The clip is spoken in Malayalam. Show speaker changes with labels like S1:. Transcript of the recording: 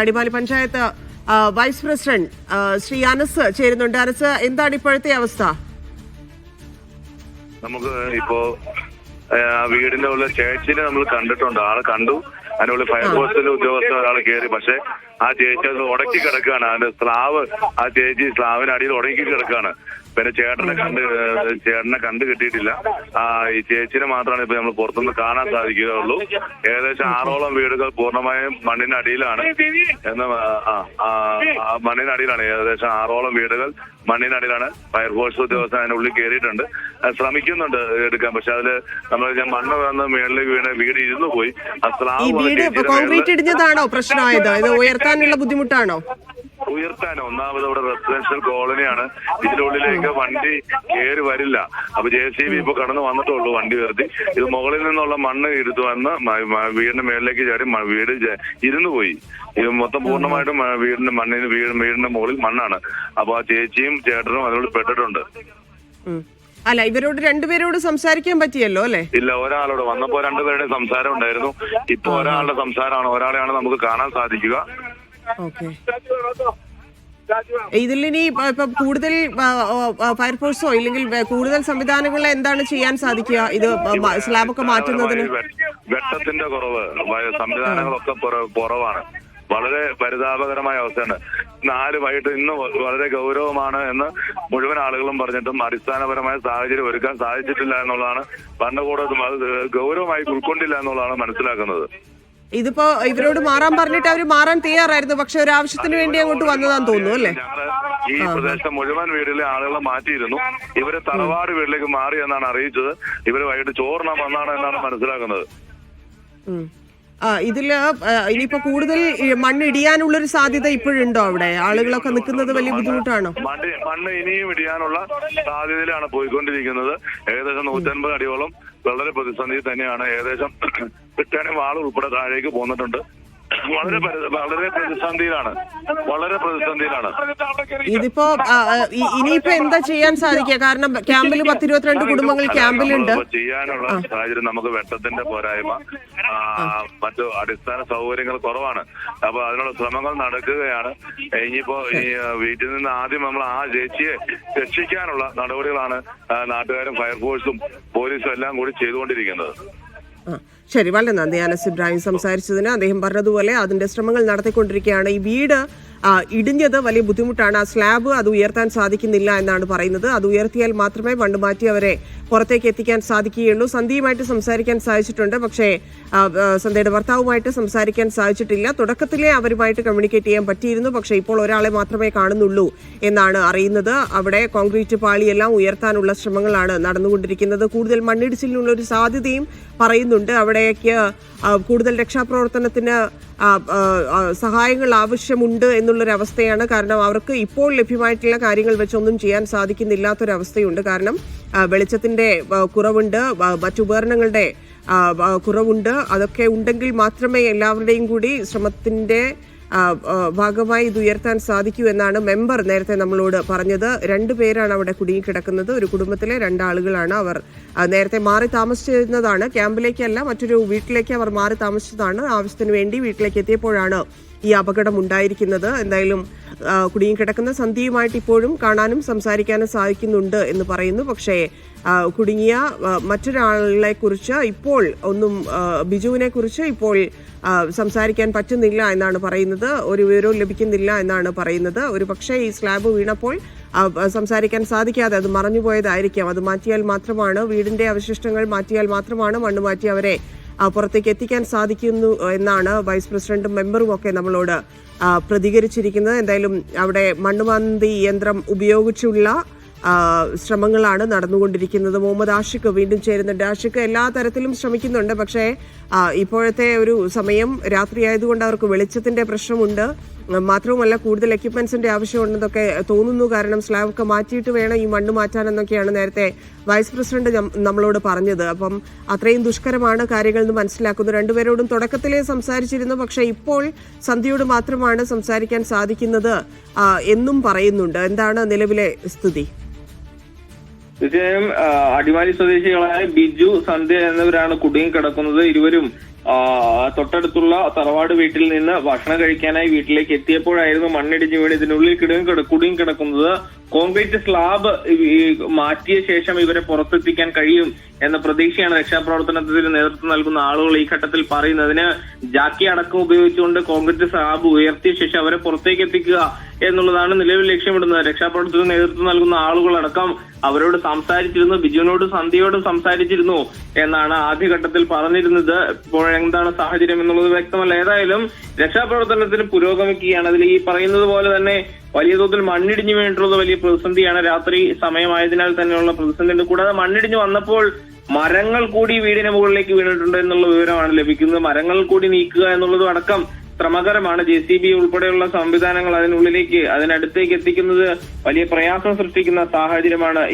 S1: അടിമാലി പഞ്ചായത്ത് വൈസ് പ്രസിഡന്റ് ശ്രീ അനസ് ചേരുന്നുണ്ട്. അനസ്, എന്താണ് ഇപ്പോഴത്തെ അവസ്ഥ?
S2: നമുക്ക് ഇപ്പോ വീടിന്റെ ഉള്ള ചേച്ചിനെ നമ്മൾ കണ്ടിട്ടുണ്ട്, ആളെ കണ്ടു. അതിനുള്ള ഫയർഫോഴ്സിലെ ഉദ്യോഗസ്ഥർ ഒരാൾ കയറി, പക്ഷെ ആ ചേച്ചി അത് ഉടക്കി കിടക്കുകയാണ്. അതിന്റെ സ്ലാവ്, ആ ചേച്ചി സ്ലാവിനടിയിൽ ഉടക്കി കിടക്കുകയാണ്. പിന്നെ ചേട്ടനെ കണ്ടു കിട്ടിയിട്ടില്ല. ഈ ചേച്ചിനെ മാത്രമാണ് ഇപ്പൊ നമ്മൾ പുറത്തുനിന്ന് കാണാൻ സാധിക്കുകയുള്ളൂ. ഏകദേശം 6ഓളം വീടുകൾ പൂർണ്ണമായും മണ്ണിനടിയിലാണ് മണ്ണിനടിയിലാണ്. ഏകദേശം 6ഓളം വീടുകൾ മണ്ണിനടിയിലാണ്. ഫയർഫോഴ്സ് ഉദ്യോഗസ്ഥർ അതിനുള്ളിൽ കയറിയിട്ടുണ്ട്, ശ്രമിക്കുന്നുണ്ട് എടുക്കാൻ. പക്ഷെ അതില് നമ്മൾ മണ്ണ് വന്ന് മേളിലേക്ക് വീട് ഇരുന്നു പോയി. ആ സ്ലാബ്
S1: കോൺക്രീറ്റ് ഇടിഞ്ഞതാണോ പ്രശ്നമായത്? ഇത് ഉയർത്താനുള്ള ബുദ്ധിമുട്ടാണോ?
S2: ഉയർത്താനോ, ഒന്നാമത് ഇവിടെ റെസിഡൻഷ്യൽ കോളനിയാണ്. ഇതിനുള്ളിലേക്ക് വണ്ടി കയറി വരില്ല. അപ്പൊ JCB ഇപ്പൊ കടന്നു വന്നിട്ടുള്ളൂ വണ്ടി ഉയർത്തി. ഇത് മുകളിൽ നിന്നുള്ള മണ്ണ് എടുത്തു വന്ന് വീടിന്റെ മേളിലേക്ക് ചാടി വീട് ഇരുന്നു പോയി. ഇത് മൊത്തം പൂർണ്ണമായിട്ടും വീടിന്റെ മുകളിൽ മണ്ണാണ്. അപ്പൊ ആ ചേച്ചിയും ചേട്ടനും അതിനോട് പെട്ടിട്ടുണ്ട്.
S1: അല്ല, ഇവരോട് രണ്ടുപേരോട് സംസാരിക്കാൻ പറ്റിയല്ലോ അല്ലെ?
S2: ഇല്ല, ഒരാളോട് വന്നപ്പോ രണ്ടുപേരുടെ സംസാരം ഉണ്ടായിരുന്നു. ഇപ്പൊ ഒരാളുടെ സംസാരമാണ്, ഒരാളെയാണ് നമുക്ക് കാണാൻ സാധിക്കുക.
S1: ഇതിലിനി ഇപ്പൊ കൂടുതൽ ഫയർഫോഴ്സോ ഇല്ലെങ്കിൽ കൂടുതൽ സംവിധാനങ്ങൾ എന്താണ് ചെയ്യാൻ സാധിക്കുക? ഇത് സ്ലാബൊക്കെ മാറ്റുന്നതിന്
S2: വെട്ടത്തിന്റെ കുറവ്, സംവിധാനങ്ങളൊക്കെ കുറവാണ്. വളരെ പരിതാപകരമായ അവസ്ഥയാണ്. 4 വൈകിട്ട് ഇന്ന് വളരെ ഗൗരവമാണ് എന്ന് മുഴുവൻ ആളുകളും പറഞ്ഞിട്ടും അടിസ്ഥാനപരമായ സാഹചര്യം ഒരുക്കാൻ സാധിച്ചിട്ടില്ല എന്നുള്ളതാണ് ഭരണകൂടം അത് ഗൗരവമായി ഉൾക്കൊണ്ടില്ല എന്നുള്ളതാണ് മനസ്സിലാക്കുന്നത്.
S1: ഇതിപ്പോ ഇവരോട് മാറാൻ പറഞ്ഞിട്ട് അവർ മാറാൻ തയ്യാറായിരുന്നു, പക്ഷെ ഒരു ആവശ്യത്തിന് വേണ്ടി അങ്ങോട്ട് വന്നതാന്ന് തോന്നുന്നു അല്ലേ?
S2: ഈ പ്രദേശത്തെ മുഴുവൻ വീട്ടിലെ ആളുകളെ മാറ്റിയിരുന്നു. ഇവര് തറവാട് വീട്ടിലേക്ക് മാറി എന്നാണ് അറിയിച്ചത്. ഇവര് വൈകിട്ട് ചോറിനാൻ വന്നാണ് എന്നാണ് മനസ്സിലാക്കുന്നത്.
S1: ഇതില് ഇനിയിപ്പോ കൂടുതൽ മണ്ണ് ഇടിയാനുള്ളൊരു സാധ്യത ഇപ്പോഴുണ്ടോ? അവിടെ ആളുകളൊക്കെ നിൽക്കുന്നത് വലിയ ബുദ്ധിമുട്ടാണോ?
S2: മണ്ണ് ഇനിയും ഇടിയാനുള്ള സാധ്യതയിലാണ് പോയിക്കൊണ്ടിരിക്കുന്നത്. ഏകദേശം 150 അടിയോളം വളരെ പ്രതിസന്ധി തന്നെയാണ്. ഏകദേശം കിട്ടാനും വാൾ ഉൾപ്പെടെ താഴേക്ക് പോന്നിട്ടുണ്ട്. വളരെ പ്രതിസന്ധിയിലാണ്.
S1: ഇതിപ്പോ ഇനിയിപ്പോ എന്താ ചെയ്യാൻ സാധിക്കുക? കാരണം ക്യാമ്പിൽ 10-22 കുടുംബങ്ങൾ ക്യാമ്പിലുണ്ട്.
S2: ചെയ്യാനുള്ള സാഹചര്യം നമുക്ക് വെട്ടത്തിന്റെ പോരായ്മ, മറ്റു അടിസ്ഥാന സൗകര്യങ്ങൾ കുറവാണ്. അപ്പൊ അതിനുള്ള ശ്രമങ്ങൾ നടക്കുകയാണ്. ഇനിയിപ്പോ ഈ വീട്ടിൽ നിന്ന് ആദ്യം നമ്മൾ ആ ചേച്ചിയെ രക്ഷിക്കാനുള്ള നടപടികളാണ് നാട്ടുകാരും ഫയർഫോഴ്സും പോലീസും എല്ലാം കൂടി ചെയ്തുകൊണ്ടിരിക്കുന്നത്.
S1: ശരി, വളരെ നന്ദി അനസ് ഇബ്രാഹിം സംസാരിച്ചതിന്. അദ്ദേഹം പറഞ്ഞതുപോലെ അതിന്റെ ശ്രമങ്ങൾ നടത്തിക്കൊണ്ടിരിക്കുകയാണ്. ഈ വീട് ഇടിഞ്ഞത് വലിയ ബുദ്ധിമുട്ടാണ്. ആ സ്ലാബ് അത് ഉയർത്താൻ സാധിക്കുന്നില്ല എന്നാണ് പറയുന്നത്. അത് ഉയർത്തിയാൽ മാത്രമേ മണ്ണ് മാറ്റി അവരെ പുറത്തേക്ക് എത്തിക്കാൻ സാധിക്കുകയുള്ളൂ. സന്ധ്യയുമായിട്ട് സംസാരിക്കാൻ സാധിച്ചിട്ടുണ്ട്, പക്ഷേ സന്ധ്യയുടെ ഭർത്താവുമായിട്ട് സംസാരിക്കാൻ സാധിച്ചിട്ടില്ല. തുടക്കത്തിലെ അവരുമായിട്ട് കമ്മ്യൂണിക്കേറ്റ് ചെയ്യാൻ പറ്റിയിരുന്നു, പക്ഷേ ഇപ്പോൾ ഒരാളെ മാത്രമേ കാണുന്നുള്ളൂ എന്നാണ് അറിയുന്നത്. അവിടെ കോൺക്രീറ്റ് പാളിയെല്ലാം ഉയർത്താനുള്ള ശ്രമങ്ങളാണ് നടന്നുകൊണ്ടിരിക്കുന്നത്. കൂടുതൽ മണ്ണിടിച്ചിലിനുള്ള ഒരു സാധ്യതയും പറയുന്നുണ്ട്. അവിടേക്ക് കൂടുതൽ രക്ഷാപ്രവർത്തനത്തിന് സഹായങ്ങൾ ആവശ്യമുണ്ട് എന്നുള്ളൊരവസ്ഥയാണ്. കാരണം അവർക്ക് ഇപ്പോൾ ലഭ്യമായിട്ടുള്ള കാര്യങ്ങൾ വെച്ചൊന്നും ചെയ്യാൻ സാധിക്കുന്നില്ലാത്തൊരവസ്ഥയുണ്ട്. കാരണം വെളിച്ചത്തിന്റെ കുറവുണ്ട്, മറ്റുപകരണങ്ങളുടെ കുറവുണ്ട്. അതൊക്കെ ഉണ്ടെങ്കിൽ മാത്രമേ എല്ലാവരുടെയും കൂടി ശ്രമത്തിന്റെ ഭാഗമായി ഇത് ഉയർത്താൻ സാധിക്കൂ എന്നാണ് മെമ്പർ നേരത്തെ നമ്മളോട് പറഞ്ഞത്. 2 പേരാണ് അവിടെ കുടുങ്ങിക്കിടക്കുന്നത്. ഒരു കുടുംബത്തിലെ 2 ആളുകളാണ്. അവർ നേരത്തെ മാറി താമസിച്ചിരുന്നതാണ്. ക്യാമ്പിലേക്കല്ല, മറ്റൊരു വീട്ടിലേക്ക് അവർ മാറി താമസിച്ചതാണ്. ആവശ്യത്തിന് വേണ്ടി വീട്ടിലേക്ക് എത്തിയപ്പോഴാണ് ഈ അപകടം ഉണ്ടായിരിക്കുന്നത്. എന്തായാലും കുടുങ്ങിക്കിടക്കുന്ന സന്ധ്യയുമായിട്ട് ഇപ്പോഴും കാണാനും സംസാരിക്കാനും സാധിക്കുന്നുണ്ട് എന്ന് പറയുന്നു. പക്ഷേ കുടുങ്ങിയ മറ്റൊരാളെ കുറിച്ച് ഇപ്പോൾ ഒന്നും, ബിജുവിനെ കുറിച്ച് ഇപ്പോൾ സംസാരിക്കാൻ പറ്റുന്നില്ല എന്നാണ് പറയുന്നത്. ഒരു വിവരവും ലഭിക്കുന്നില്ല എന്നാണ് പറയുന്നത്. ഒരു പക്ഷേ ഈ സ്ലാബ് വീണപ്പോൾ സംസാരിക്കാൻ സാധിക്കാതെ അത് മറഞ്ഞുപോയതായിരിക്കാം. അത് മാറ്റിയാൽ മാത്രമാണ്, വീടിന്റെ അവശിഷ്ടങ്ങൾ മാറ്റിയാൽ മാത്രമാണ് മണ്ണ് മാറ്റി അവരെ പുറത്തേക്ക് എത്തിക്കാൻ സാധിക്കുന്നു എന്നാണ് വൈസ് പ്രസിഡന്റും മെമ്പറും ഒക്കെ നമ്മളോട് പ്രതികരിച്ചിരിക്കുന്നത്. എന്തായാലും അവിടെ മണ്ണുമാന്തി യന്ത്രം ഉപയോഗിച്ചുള്ള ശ്രമങ്ങളാണ് നടന്നുകൊണ്ടിരിക്കുന്നത്. മുഹമ്മദ് ആഷിഖ് വീണ്ടും ചേരുന്നുണ്ട്. ആഷിഖ് എല്ലാ തരത്തിലും ശ്രമിക്കുന്നുണ്ട്, പക്ഷേ ഇപ്പോഴത്തെ ഒരു സമയം രാത്രിയായതുകൊണ്ട് അവർക്ക് വെളിച്ചത്തിന്റെ പ്രശ്നമുണ്ട്. മാത്രവുമല്ല കൂടുതൽ എക്യുപ്മെന്റ്സിന്റെ ആവശ്യമുണ്ടെന്നൊക്കെ തോന്നുന്നു. കാരണം സ്ലാബൊക്കെ മാറ്റിയിട്ട് വേണം ഈ മണ്ണ് മാറ്റാനെന്നൊക്കെയാണ് നേരത്തെ വൈസ് പ്രസിഡന്റ് നമ്മളോട് പറഞ്ഞത്. അപ്പം അത്രയും ദുഷ്കരമാണ് കാര്യങ്ങൾ എന്ന് മനസ്സിലാക്കുന്നു. 2 പേരോടും തുടക്കത്തിലേ സംസാരിച്ചിരുന്നു, പക്ഷേ ഇപ്പോൾ സന്ധ്യയോട് മാത്രമാണ് സംസാരിക്കാൻ സാധിക്കുന്നത് എന്നും പറയുന്നുണ്ട്. എന്താണ് നിലവിലെ സ്ഥിതി?
S3: തീർച്ചയായും അടിമാലി സ്വദേശികളായ ബിജു, സന്ധ്യ എന്നിവരാണ് കുടുങ്ങിക്കിടക്കുന്നത്. ഇരുവരും തൊട്ടടുത്തുള്ള തറവാട് വീട്ടിൽ നിന്ന് ഭക്ഷണം കഴിക്കാനായി വീട്ടിലേക്ക് എത്തിയപ്പോഴായിരുന്നു മണ്ണിടിഞ്ഞ് വീണ് ഇതിനുള്ളിൽ കുടുങ്ങി കിടക്കുന്നത്. കോൺക്രീറ്റ് സ്ലാബ് മാറ്റിയ ശേഷം ഇവരെ പുറത്തെത്തിക്കാൻ കഴിയും എന്ന പ്രതീക്ഷയാണ് രക്ഷാപ്രവർത്തനത്തിന് നേതൃത്വം നൽകുന്ന ആളുകൾ ഈ ഘട്ടത്തിൽ പറയുന്നതിന്. ജാക്കി അടക്കം ഉപയോഗിച്ചുകൊണ്ട് കോൺക്രീറ്റ് സ്ലാബ് ഉയർത്തിയ ശേഷം അവരെ പുറത്തേക്ക് എത്തിക്കുക എന്നുള്ളതാണ് നിലവിൽ ലക്ഷ്യമിടുന്നത്. രക്ഷാപ്രവർത്തനത്തിന് നേതൃത്വം നൽകുന്ന ആളുകളടക്കം അവരോട് സംസാരിച്ചിരുന്നു, ബിജുവിനോടും സന്ധ്യയോടും സംസാരിച്ചിരുന്നു എന്നാണ് ആദ്യഘട്ടത്തിൽ പറഞ്ഞിരുന്നത്. ഇപ്പോൾ എന്താണ് സാഹചര്യം എന്നുള്ളത് വ്യക്തമല്ല. ഏതായാലും രക്ഷാപ്രവർത്തനത്തിന് പുരോഗമിക്കുകയാണ്. അതിൽ ഈ പറയുന്നത് പോലെ തന്നെ വലിയ തോതിൽ മണ്ണിടിഞ്ഞു വീണിട്ടുള്ളത് വലിയ പ്രതിസന്ധിയാണ്. രാത്രി സമയമായതിനാൽ തന്നെയുള്ള പ്രതിസന്ധിയുണ്ട്. കൂടാതെ മണ്ണിടിഞ്ഞു വന്നപ്പോൾ മരങ്ങൾ കൂടി വീടിന് മുകളിലേക്ക് വീണിട്ടുണ്ട് എന്നുള്ള വിവരമാണ് ലഭിക്കുന്നത്. മരങ്ങൾ കൂടി നീക്കുക എന്നുള്ളതും അടക്കം ശ്രമകരമാണ്. JCB ഉൾപ്പെടെയുള്ള സംവിധാനങ്ങൾ അതിനടുത്തേക്ക് എത്തിക്കുന്നത് വലിയ പ്രയാസം സൃഷ്ടിക്കുന്ന സാഹചര്യമാണ്